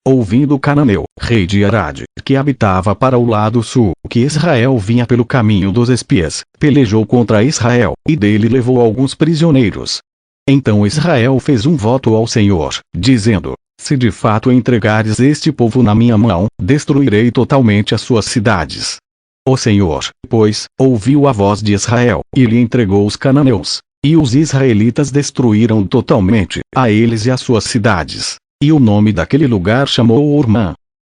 ouvindo Cananeu, rei de Arad, que habitava para o lado sul, que Israel vinha pelo caminho dos espias, pelejou contra Israel, e dele levou alguns prisioneiros. Então Israel fez um voto ao Senhor, dizendo: se de fato entregares este povo na minha mão, destruirei totalmente as suas cidades. O Senhor, pois, ouviu a voz de Israel, e lhe entregou os cananeus. E os israelitas destruíram totalmente, a eles e as suas cidades. E o nome daquele lugar chamou Ormã.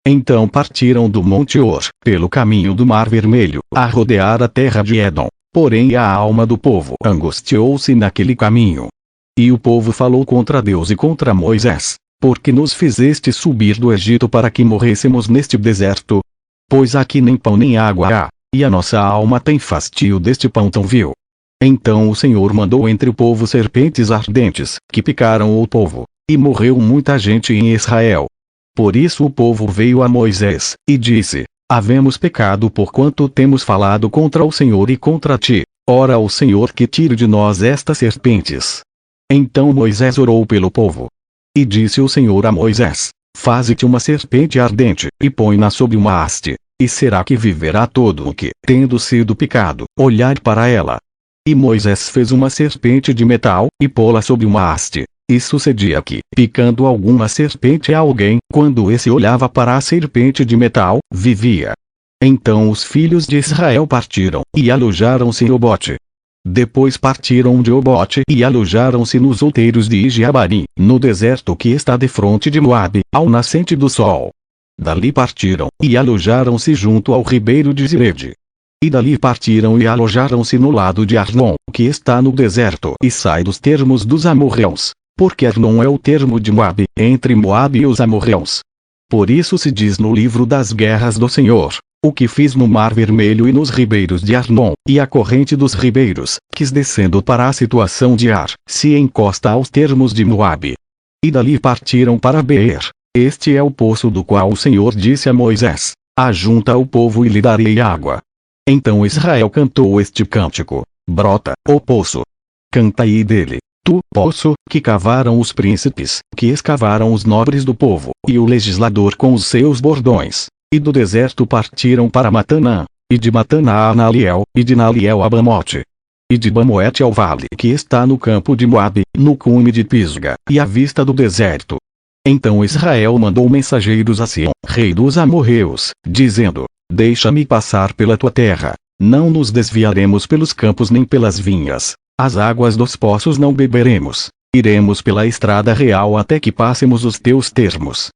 Então partiram do Monte Or, pelo caminho do Mar Vermelho, a rodear a terra de Edom. Porém a alma do povo angustiou-se naquele caminho. E o povo falou contra Deus e contra Moisés: porque nos fizeste subir do Egito para que morrêssemos neste deserto? Pois aqui nem pão nem água há, e a nossa alma tem fastio deste pão tão vil. Então o Senhor mandou entre o povo serpentes ardentes, que picaram o povo, e morreu muita gente em Israel. Por isso o povo veio a Moisés, e disse: havemos pecado porquanto temos falado contra o Senhor e contra ti. Ora ao Senhor que tire de nós estas serpentes. Então Moisés orou pelo povo. E disse o Senhor a Moisés: faze-te uma serpente ardente, e põe-na sobre uma haste. E será que viverá todo o que, tendo sido picado, olhar para ela? E Moisés fez uma serpente de metal, e pô-la sobre uma haste. E sucedia que, picando alguma serpente a alguém, quando esse olhava para a serpente de metal, vivia. Então os filhos de Israel partiram, e alojaram-se em Obote. Depois partiram de Obote e alojaram-se nos outeiros de Ijeabari, no deserto que está defronte de Moabe, ao nascente do sol. Dali partiram, e alojaram-se junto ao ribeiro de Zired. E dali partiram e alojaram-se no lado de Arnon, que está no deserto e sai dos termos dos amorreus, porque Arnon é o termo de Moabe, entre Moabe e os amorreus. Por isso se diz no livro das guerras do Senhor: o que fiz no Mar Vermelho e nos ribeiros de Arnon, e a corrente dos ribeiros, quis descendo para a situação de Ar, se encosta aos termos de Moabe. E dali partiram para Beer. Este é o poço do qual o Senhor disse a Moisés: ajunta o povo e lhe darei água. Então Israel cantou este cântico: brota, ó poço. Cantai dele, tu, poço, que cavaram os príncipes, que escavaram os nobres do povo, e o legislador com os seus bordões. E do deserto partiram para Matanã, e de Matanã a Naliel, e de Naliel a Bamote. E de Bamoete ao vale que está no campo de Moabe, no cume de Pisga, e à vista do deserto. Então Israel mandou mensageiros a Sião, rei dos amorreus, dizendo: deixa-me passar pela tua terra, não nos desviaremos pelos campos nem pelas vinhas, as águas dos poços não beberemos, iremos pela estrada real até que passemos os teus termos.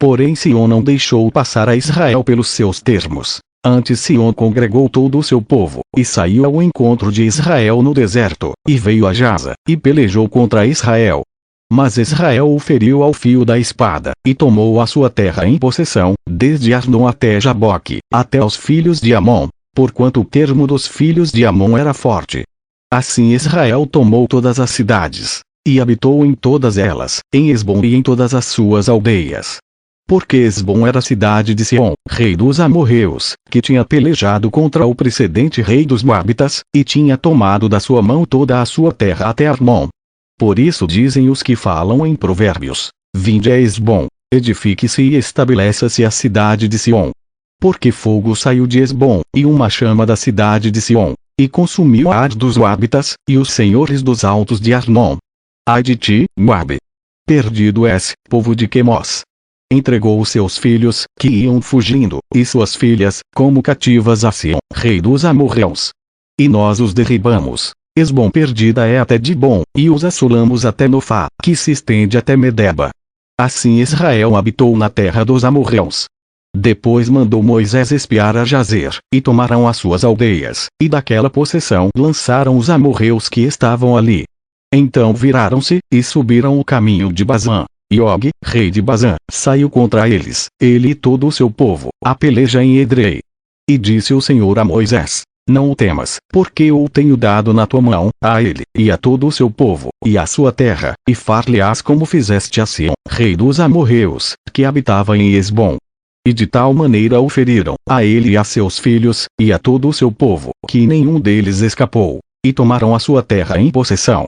Porém Sião não deixou passar a Israel pelos seus termos. Antes Sião congregou todo o seu povo, e saiu ao encontro de Israel no deserto, e veio a Jaza, e pelejou contra Israel. Mas Israel o feriu ao fio da espada, e tomou a sua terra em possessão, desde Arnon até Jaboque, até aos filhos de Amon, porquanto o termo dos filhos de Amon era forte. Assim Israel tomou todas as cidades, e habitou em todas elas, em Esbom e em todas as suas aldeias. Porque Esbom era a cidade de Sihon, rei dos amorreus, que tinha pelejado contra o precedente rei dos Moabitas, e tinha tomado da sua mão toda a sua terra até Arnon. Por isso dizem os que falam em provérbios: vinde a Esbom, edifique-se e estabeleça-se a cidade de Sihon. Porque fogo saiu de Esbom, e uma chama da cidade de Sihon, e consumiu a Ar dos Moabitas, e os senhores dos altos de Arnon. Ai de ti, Moabe! Perdido és, povo de Quemos! Entregou os seus filhos, que iam fugindo, e suas filhas, como cativas a Sião, rei dos amorreus. E nós os derribamos. Esbom perdida é até Dibom, e os assolamos até Nofá, que se estende até Medeba. Assim Israel habitou na terra dos amorreus. Depois mandou Moisés espiar a Jazer, e tomaram as suas aldeias, e daquela possessão lançaram os amorreus que estavam ali. Então viraram-se, e subiram o caminho de Bazã. E Og, rei de Bazã, saiu contra eles, ele e todo o seu povo, a peleja em Edrei. E disse o Senhor a Moisés: não o temas, porque eu o tenho dado na tua mão, a ele, e a todo o seu povo, e a sua terra, e far-lhe-ás como fizeste a Sião, rei dos amorreus, que habitava em Esbom. E de tal maneira o feriram, a ele e a seus filhos, e a todo o seu povo, que nenhum deles escapou, e tomaram a sua terra em possessão.